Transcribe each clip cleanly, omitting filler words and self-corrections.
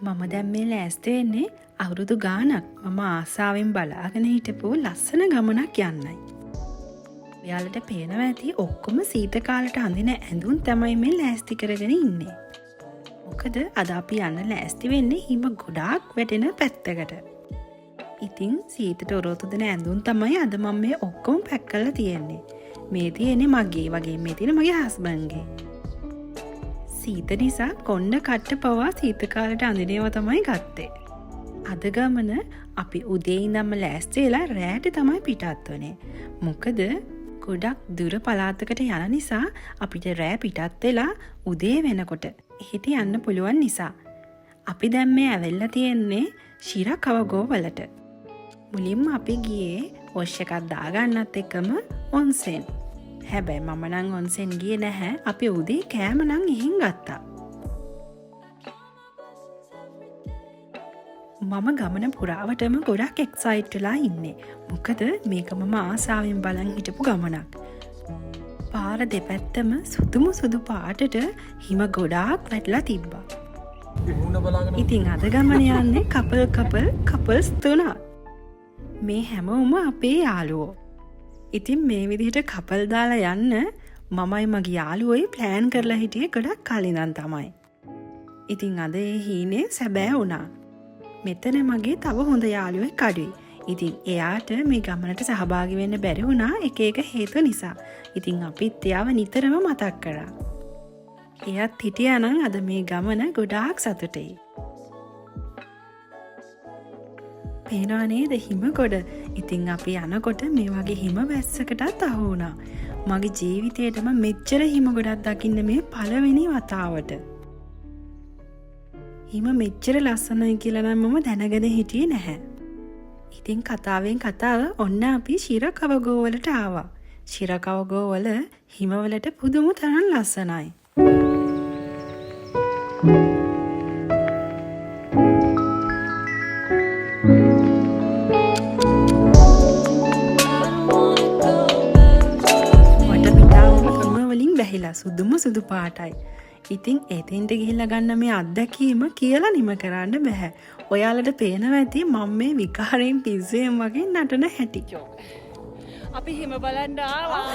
මම දැන් මේ ලෑස්ති වෙන්නේ අවුරුදු ගාණක් මම ආසාවෙන් බලාගෙන හිටපු ලස්සන ගමනක් යන්නයි. ඔයාලට පේනවා ඇති ඔක්කොම සීත කාලට අඳින ඇඳුම් තමයි මේ ලෑස්ති කරගෙන ඉන්නේ. මොකද අද අපි යන්න ලෑස්ති වෙන්නේ හිම ගොඩාක් වැටෙන පැත්තකට. ඉතින් සීතට ඔරොත්තු දෙන ඇඳුම් තමයි අද මම මේ ඔක්කොම පැක් කරලා තියෙන්නේ. මේ තියෙන්නේ මගේ වගේ මේ තියෙන මගේ හස්බන්ඩ්ගේ. සීත නිසා කොණ්ඩ කට්ට පවා සීත කාලට අඳිනේව තමයි ගත්තේ. අද ගමන අපි උදේ ඉඳන්ම ලෑස්ති වෙලා රැට තමයි පිටත් වුනේ. මොකද ගොඩක් දුර පළාතකට යන නිසා අපිට රෑ පිටත් වෙලා උදේ වෙනකොට එහෙට යන්න පුළුවන් නිසා. අපි දැන් මේ ඇවිල්ලා තියෙන්නේ ශිරකවගෝ වලට. මුලින්ම අපි ගියේ වොෂ් එකක් දාගන්නත් එක්කම ඔන්සෙන්. හැබැයි මම නම් ඔන්සෙන් ගියේ නැහැ. අපි උදේ කෑම නම් එහෙන් ගත්තා. මම ගමන පුරාවටම ගොඩක් එක්සයිට් වෙලා ඉන්නේ. මොකද මේක මම ආසාවෙන් බලන් හිටපු ගමනක්. පාර දෙපැත්තම සුදුම සුදු පාටට හිම ගොඩාක් වැටලා තිබ්බා. ඉතින් අද ගමන යන්නේ කපල්ස් තුනක්. මේ හැමෝම අපේ යාළුවෝ. ඉතින් මේ විදිහට කපල් දාලා යන්න මමයි මගේ යාළුවෝයි ප්ලෑන් කරලා හිටියේ ගොඩක් කලින් ඉඳන් තමයි. ඉතින් අද ඒ හීනේ සැබෑ වුණා. මෙතන මගේ තව හොඳ යාළුවෙක් අඩුයි. ඉතින් එයාට මේ ගමනට සහභාගී වෙන්න බැරි වුණා එක හේතු නිසා. ඉතින් අපිත් එයාව නිතරම මතක් කරා. එයාත් හිටියා නම් අද මේ ගමන ගොඩාක් සතුටුයි. පේනවා නේද හිම ගොඩ. ඉතින් අපි යනකොට මේ වගේ හිම වැස්සකටත් අහු වුණා. මගේ ජීවිතේටම මෙච්චර හිම ගොඩක් දකින්න මේ පළවෙනි වතාවට. හිම මෙච්චර ලස්සනයි කියලා නම් මම දැනගෙන හිටියේ නැහැ. ඉතින් කතාවෙන් කතාව ඔන්න අපි ශිරකවගෝ වලට ආවා. ශිරකවගෝ වල හිමවලට පුදුම තරම් ලස්සනයි. සුදුම සුදු පාටයි. ඉතින් එතෙන්ට ගිහිල්ලා ගන්න මේ අත්දැකීම කියලා නිම කරන්න බෑ. ඔයාලට පේනවා ඇති මම මේ විකාරයෙන් පිස්සෙන් වගේ නටන හැටි. අපි හිම බලන්න ආවා.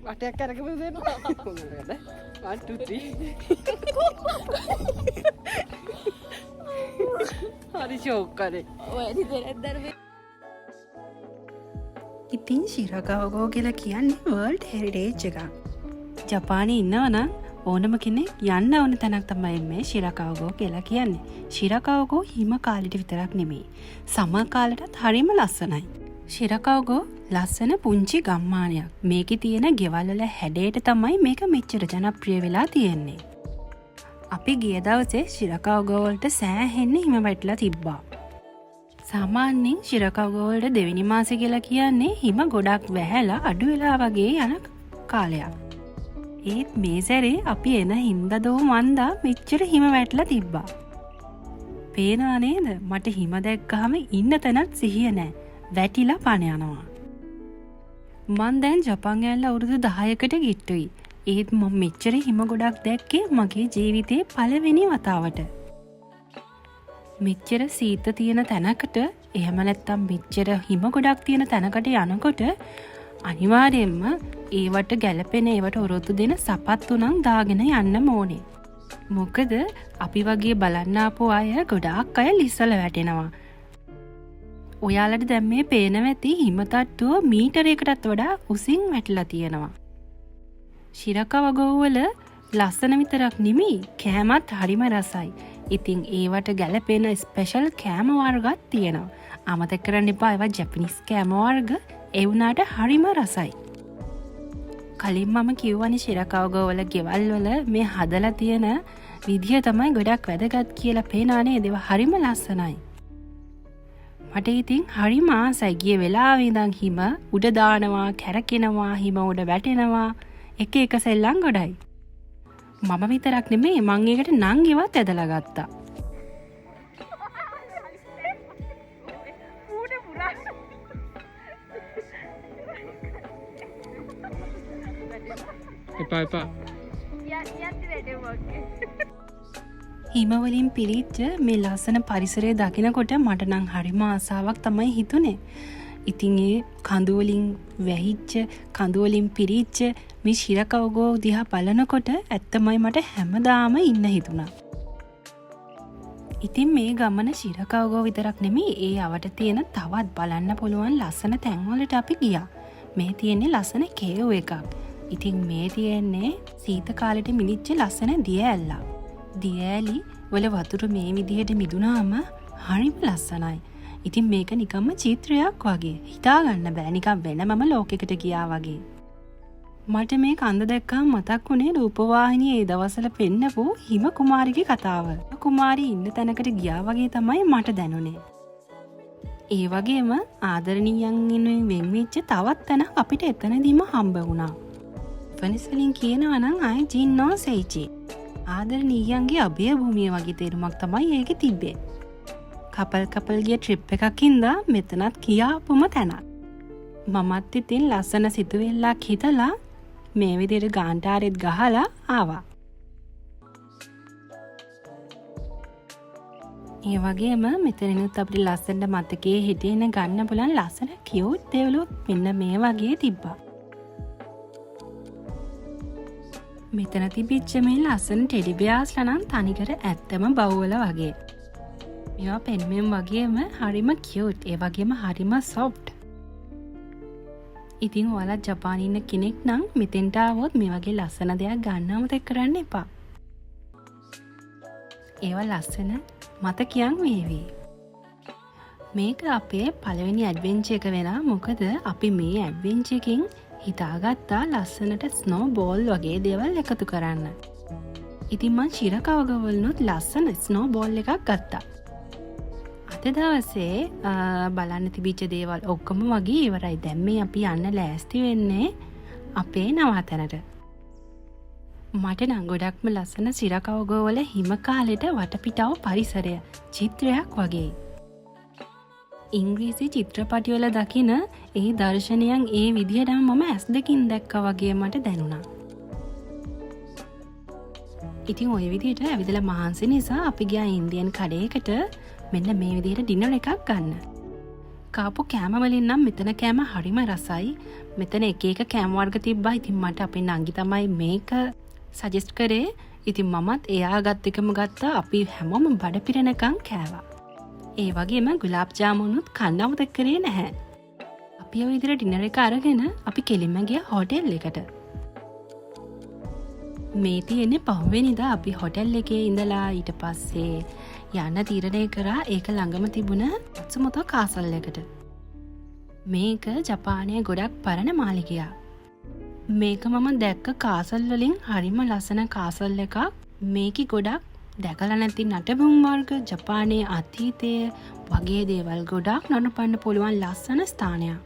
වටයක් කරකම දෙනවා. හොඳට. 1 2 3. හරි ෂෝක් කරේ. ඔය ඉතින් ඉතින් ශිරකවගෝ කියලා කියන්නේ වර්ල්ඩ් හෙරිටේජ් එකක්. ජපානයේ ඉන්නවනම් ඕනම කෙනෙක් යන්න ඕන තැනක් තමයි මේ ශිරකවගෝ කියලා කියන්නේ. ශිරකවගෝ හිම කාලෙට විතරක් නෙමෙයි. සමර් කාලෙටත් හරිම ලස්සනයි. ශිරකවගෝ ලස්සන පුංචි ගම්මානයක්. මේකේ තියෙන ගෙවල් වල හැඩයට තමයි මේක මෙච්චර ජනප්‍රිය වෙලා තියෙන්නේ. අපි ගිය දවසේ ශිරකවගෝ වලට සෑහෙන්න හිම වැටලා තිබ්බා. සාමාන්‍යයෙන් ශිරකවගෝ වලට දෙවෙනි මාසෙ කියලා කියන්නේ හිම ගොඩක් වැහැලා අඩු වෙලා වගේ යන කාලයක්. ඒත් මේ සැරේ අපි එන හින්දා දෝ මන්දා මෙච්චර හිම වැටලා තිබ්බා. පේනවා නේද? මට හිම දැක්කහම ඉන්න තැනත් සිහිය නැහැ. වැටිලා පණ යනවා. මං දැන් ජපන් ඇල්ල අවුරුදු 10කට ගිට්ටුයි. ඒත් මම මෙච්චර හිම ගොඩක් දැක්කේ මගේ ජීවිතේ පළවෙනි වතාවට. මෙච්චර සීත තියෙන තැනකට එහෙම නැත්තම් මෙච්චර හිම ගොඩක් තියෙන තැනකට යනකොට අනිවාර්යයෙන්ම ඒවට ගැලපෙන ඒවට ඔරොත්තු දෙන සපත්තු නම් දාගෙන යන්න ඕනේ. මොකද අපි වගේ බලන්න ආපු අය ගොඩාක් අය ලිස්සල වැටෙනවා. ඔයාලට දැන් මේ පේනවා ඇති හිම තට්ටුව මීටරයකටත් වඩා උසින් වැටිලා තියෙනවා. ශිරකවගොව්වල ලස්සන විතරක් නෙමෙයි කෑමත් හරිම රසයි. ඉතින් ඒවට ගැලපෙන ස්පෙෂල් කෑම වර්ගත් තියෙනවා. අමතක කරන්න එපා ඒවා ජැපනිස් කෑම වර්ග ඒ වුණාට හරිම රසයි. කලින් මම කිව්වනේ ශිරකවගොව්වල ගෙවල් වල මේ හදලා තියෙන විදිය තමයි ගොඩක් වැදගත් කියලා පේනවා නේද? ඒවා හරිම ලස්සනයි. මට ඉතින් හරිම ආසයි ගිය වෙලාවේ ඉඳන් හිම උඩ දානවා, කැරකෙනවා, හිම උඩ වැටෙනවා. එක එක සෙල්ලම් ගොඩයි. මම විතරක් නෙමෙයි මං ඒකට නංගිවත් ඇදලා ගත්තා. එපා. හිමවලින් පිරිච්ච මේ ලස්සන පරිසරය දකිනකොට මට නම් හරිම ආසාවක් තමයි හිතුනේ. ඉතින් ඒ කඳුවලින් වැහිච්ච කඳුවලින් පිරිච්ච මේ ශිරකවගොව් දිහා බලනකොට ඇත්තමයි මට හැමදාම ඉන්න හිතුණා. ඉතින් මේ ගමන ශිරකවගොව් විතරක් නෙමෙයි ඒ අවට තියෙන තවත් බලන්න පුළුවන් ලස්සන තැන්වලට අපි ගියා. මේ තියෙන්නේ ලස්සන කේව් එකක්. ඉතින් මේ තියෙන්නේ සීත කාලෙට මිනිච්ච ලස්සන දිය ඇල්ලක්. දිය ඇලි වල වතුර මේ විදිහට මිදුනාම හරිම ලස්සනයි. ඉතින් මේක නිකම්ම චිත්‍රයක් වගේ. හිතා ගන්න බෑ නිකම් වෙනමම ලෝකයකට ගියා වගේ. මට මේ කන්ද දැක්කම මතක් වුණේ රූපවාහිනියේ ඒ දවස්වල පෙන්නපු හිම කුමාරිගේ කතාව. කුමාරී ඉන්න තැනකට ගියා වගේ තමයි මට දැනුනේ. ඒ වගේම ආදරණීයන් වෙනුවෙන් වෙන්වෙච්ච තවත් තැනක් අපිට එතනදීම හම්බ වුණා. ජපනිස් වලින් කියනවා නම් ආයි ජින්නෝ සෙයිචි. ආදරණීයන්ගේ අභය භූමිය වගේ තේරුමක් තමයි ඒකේ තිබ්බේ. කපල් ගිය ට්‍රිප් එකක් ඉඳලා මෙතනත් කියාපුම තැනක්. මමත් ඉතින් ලස්සන සිතුවිල්ලක් හිතලා මේ විදිහට ගාන්ටාරෙත් ගහලා ආවා. ඒ වගේම මෙතනිනුත් අපිට ලස්සනට මතකයේ හිටින්න ගන්න පුළුවන් ලස්සන කියුට් දේවලුත් මෙන්න මේ වගේ තිබ්බා. මෙතන තිබිච්ච මේ ලස්සන ටෙඩි බියර්ස්ලා නම් තනිකර ඇත්තම බවුවල වගේ. මේවා පෙන්වීම වගේම හරිම කියුට්. ඒ වගේම හරිම සොෆ්ට්. ඉතින් ඔයාලා ජපානයේ ඉන්න කෙනෙක් නම් මෙතෙන්ට ආවොත් මේ වගේ ලස්සන දෙයක් ගන්න අමතක කරන්න එපා. ඒවා ලස්සන මතකයන් වේවි. මේක අපේ පළවෙනි ඇඩ්වෙන්චර් එක වෙනා. මොකද අපි මේ ඇඩ්වෙන්චර් එකකින් හිතාගත්තා ලස්සනට ස්නෝ බෝල් වගේ දේවල් එකතු කරන්න. ඉතින් මං ශිරකවගවලුත් ලස්සන ස්නෝ බෝල් එකක් ගත්තා. අද දවසේ බලන්න තිබිච්ච දේවල් ඔක්කොම වගේ ඉවරයි. දැන් මේ අපි යන්න ලෑස්ති වෙන්නේ අපේ නවාතැනට. මට නම් ගොඩක්ම ලස්සන ශිරකවගවල හිම කාලෙට වටපිටාව පරිසරය චිත්‍රයක් වගේ. ඉංග්‍රීසි චිත්‍රපටිවල දකින ඒ දර්ශනයන් ඒ විදිහටම මම ඇස් දෙකින් දැක්කා වගේ මට දැනුණා. ඉතින් ওই විදිහට ඇවිදලා මහන්සි නිසා අපි ගියා ඉන්දියන් කඩේකට මෙන්න මේ විදිහට ඩිනර් එකක් ගන්න. කාපු කෑම වලින් නම් මෙතන කෑම හරිම රසයි. මෙතන එක එක කෑම වර්ග තිබ්බා. ඉතින් මට අපේ නංගි තමයි මේක සජෙස්ට් කරේ. ඉතින් මමත් එයා ගත් එකම ගත්තා. අපි හැමෝම බඩ පිරෙනකන් කෑවා. ඒ වගේම ගුලාබ් ජාමුනුත් කන්න අමතක කරේ නැහැ. අපි ඔය විදිහට ඩිනර් එක අරගෙන අපි කෙලින්ම ගියා හෝටල් එකට. මේ තියෙන්නේ පහුවෙනිදා අපි හෝටල් එකේ ඉඳලා ඊට පස්සේ යන්න තීරණය කරා ඒක ළඟම තිබුණ මත්සුමොතෝ කාසල් එකට. මේක ජපානයේ ගොඩක් පරණ මාලිගයක්. මේක මම දැක්ක කාසල් වලින් හරිම ලස්සන කාසල් එකක්. මේකේ ගොඩක් දැකලා නැති නටබුන් වර්ග ජපානයේ අතීතයේ වගේ දේවල් ගොඩක් නරඹන්න පුළුවන් ලස්සන ස්ථානයක්.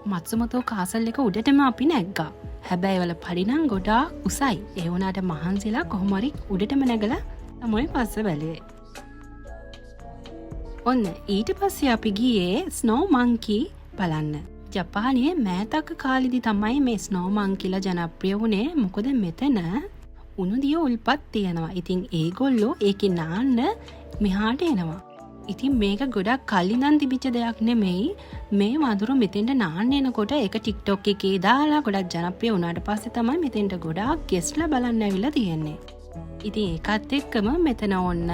මත්සුමොතෝ කාසල් එක උඩටම අපි නැග්ගා. හැබැයි වල පරිණම් ගොඩාක් උසයි. ඒ වුණාට මහන්සිලා කොහොම හරි උඩටම නැගලා තමයි පස්ස බැලුවේ. ඔන්න ඊට පස්සේ අපි ගියේ ස්නෝ මංකි බලන්න. ජපානයේ මෑතක කාලෙදි තමයි මේ ස්නෝමන් කියලා ජනප්‍රිය වුණේ. මොකද මෙතන උණුදිය උල්පත් තියෙනවා. ඉතින් ඒගොල්ලෝ ඒකේ නාන්න මෙහාට එනවා. ඉතින් මේක ගොඩක් කලින් ඉඳන් තිබිච්ච දෙයක් නෙමෙයි. මේ වඳුරු මෙතෙන්ට නාන්න එනකොට ඒක TikTok එකේ දාලා ගොඩක් ජනප්‍රිය වුණාට පස්සේ තමයි මෙතෙන්ට ගොඩාක් ගෙස්ලා බලන්න ඇවිල්ලා තියෙන්නේ. ඉතින් ඒකත් එක්කම මෙතන ඔන්න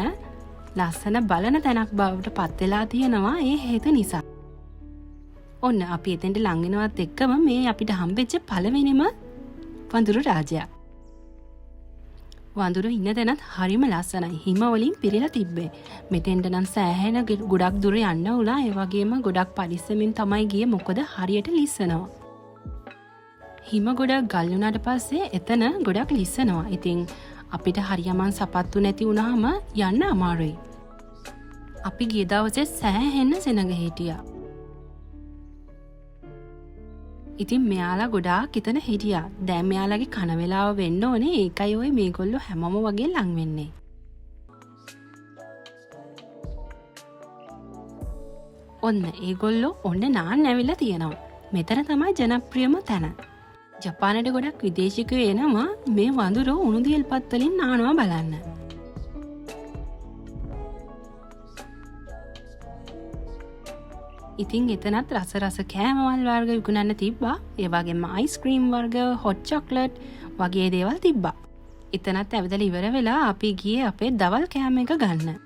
ලස්සන බලන තැනක් බවට පත් වෙලා තියෙනවා ඒ හේතු නිසා. ඔන්න අපි එතෙන්ට ලං වෙනවත් එක්කම මේ අපිට හම්බෙච්ච පළවෙනිම වඳුරු රාජයා. වඳුරු ඉන්න තැනත් හරිම ලස්සනයි. හිම වලින් පිරීලා තිබ්බේ. මෙතෙන්ට නම් සෑහෙන ගොඩක් දුර යන්න උලා. ඒ වගේම ගොඩක් පරිස්සමින් තමයි ගියේ. මොකද හරියට ලිස්සනවා. හිම ගොඩක් ගල් වුණාට පස්සේ එතන ගොඩක් ලිස්සනවා. ඉතින් අපිට හරියමන් සපත්තු නැති වුණාම යන්න අමාරුයි. අපි ගිය දවසේ සෑහෙන සෙනඟ හිටියා. ඉතින් මෙයාලා ගොඩාක් එතන හිටියා. දැන් මෙයාලගේ කන වේලාව වෙන්න ඕනේ. ඒකයි ඔය මේගොල්ලෝ හැමෝම වගේ ලං වෙන්නේ. ඔන්න ඒගොල්ලෝ ඔන්න නාන්න ඇවිල්ලා තියෙනවා. මෙතන තමයි ජනප්‍රියම තැන. ජපානයට ගොඩක් විදේශිකයෝ එනවා මේ වඳුරෝ උණුදියල්පත් වලින් නානවා බලන්න. ඉතින් එතනත් රස කෑමවල් වර්ග විකුණන්න තිබ්බා. ඒ වගේම අයිස්ක්‍රීම් වර්ග, හොට් චොක්ලට් වගේ දේවල් තිබ්බා. එතනත් ඇවිදලා ඉවර වෙලා අපි ගියේ අපේ දවල් කෑම එක ගන්න.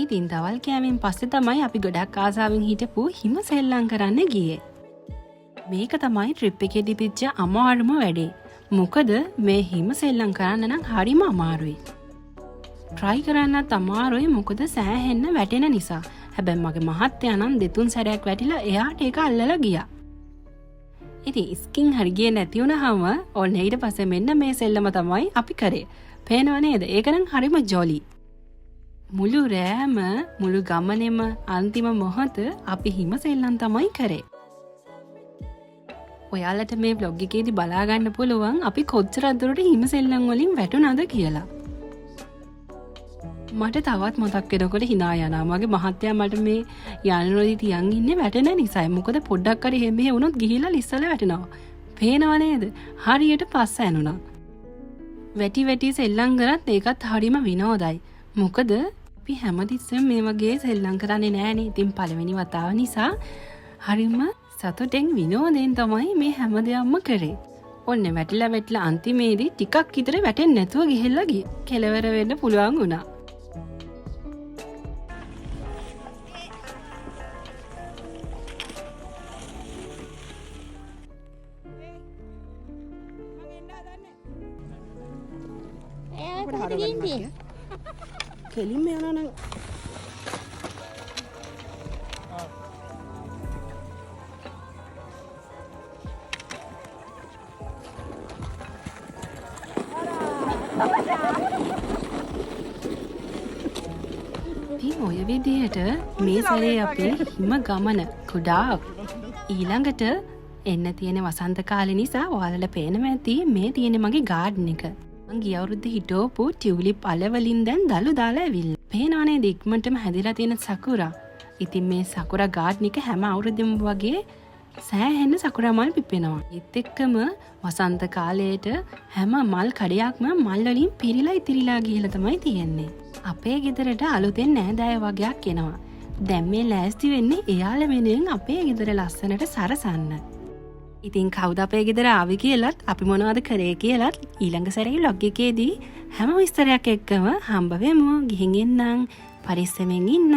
ඉතින් දවල් කෑමෙන් පස්සේ තමයි අපි ගොඩක් ආසාවෙන් හිටපු හිම සෙල්ලම් කරන්න ගියේ. මේක තමයි ට්‍රිප් එකේ දිපිච්ච අමාරුම වැඩේ. මොකද මේ හිම සෙල්ලම් කරන්න නම් හරිම අමාරුයි. try කරන්නත් අමාරුයි මොකද සෑහෙන්න වැටෙන නිසා. හැබැයි මගේ මහත්තයා නම් 2-3 සැරයක් වැටිලා එයාට ඒක අල්ලලා ගියා. ඉතින් ස්කින් හරි ගියේ නැති වුණාම ඔන්න ඊට පස්සේ මෙන්න මේ සෙල්ලම තමයි අපි කරේ. පේනව නේද? ඒක නම් හරිම ජොලි. මුළු රෑම මුළු ගමනේම අන්තිම මොහොත අපි හිම සෙල්ලම් තමයි කරේ. ඔයාලට මේ vlog එකේදී බලා ගන්න පුළුවන් අපි කොච්චර දුරට හිම සෙල්ලම් වලින් වැටුණාද කියලා. මට තවත් මතක් වෙනකොට hina යනවා. මගේ මහත්තයා මට මේ යන්නෝදී තියන් ඉන්නේ වැටෙන නිසායි. මොකද පොඩ්ඩක් හරි හැමෙහෙ වුණොත් ගිහිලා ලිස්සලා වැටෙනවා. පේනව නේද? හරියට පස්ස ඇනුණා. වැටි සෙල්ලම් කරත් ඒකත් හරිම විනෝදයි. මොකද අපි හැමතිස්සෙම මේ වගේ සෙල්ලම් කරන්නේ නෑනේ. ඉතින් පළවෙනි වතාව නිසා හරිම සතුටෙන් විනෝදයෙන් තමයි මේ හැම දෙයක්ම කරේ. ඔන්න වැටිලා අන්තිමේදී ටිකක් විතර වැටෙන්නේ නැතුව ගිහිල්ලා ගියේ. කෙලවර වෙන්න පුළුවන් වුණා. කෙලින්ම යනවා නම් ඉතින් ඔය විදිහට මේ සැරේ අපේ හිම ගමන ගොඩාක් ඊළඟට එන්න තියෙන වසන්ත කාලේ නිසා ඔයාලට පේනවා ඇති මේ තියෙන මගේ ගාඩන් එක. මං ගිය අවුරුද්දේ හිටවපු ටියුලිප් අලවලින් දැන් දළු දාලා ඇවිල්ලා. පේනව නේද ඉක්මනටම හැදිලා තියෙන සකුරා. ඉතින් මේ සකුරා ගාඩන් එක හැම අවුරුද්දෙම වගේ සෑහෙන සකුරා මල් පිපෙනවා. ඒත් එක්කම වසන්ත කාලයට හැම මල් කඩයක්ම මල් වලින් පිරීලා ඉතිරිලා ගිහිලා තමයි තියෙන්නේ. අපේ ගෙදරට අලුතෙන් නෑදෑය වගේක් එනවා. දැන් මේ ලෑස්ති වෙන්නේ එයාලා වෙනුවෙන් අපේ ගෙදර ලස්සනට සරසන්න. ඉතින් කවුද අපේ ගෙදර ආවේ කියලත් අපි මොනවද කරේ කියලත් ඊළඟ සැරේ vlog එකේදී හැම විස්තරයක් එක්කම හම්බ වෙමු. ගිහින් එන්නම්. පරිස්සමෙන් ඉන්න.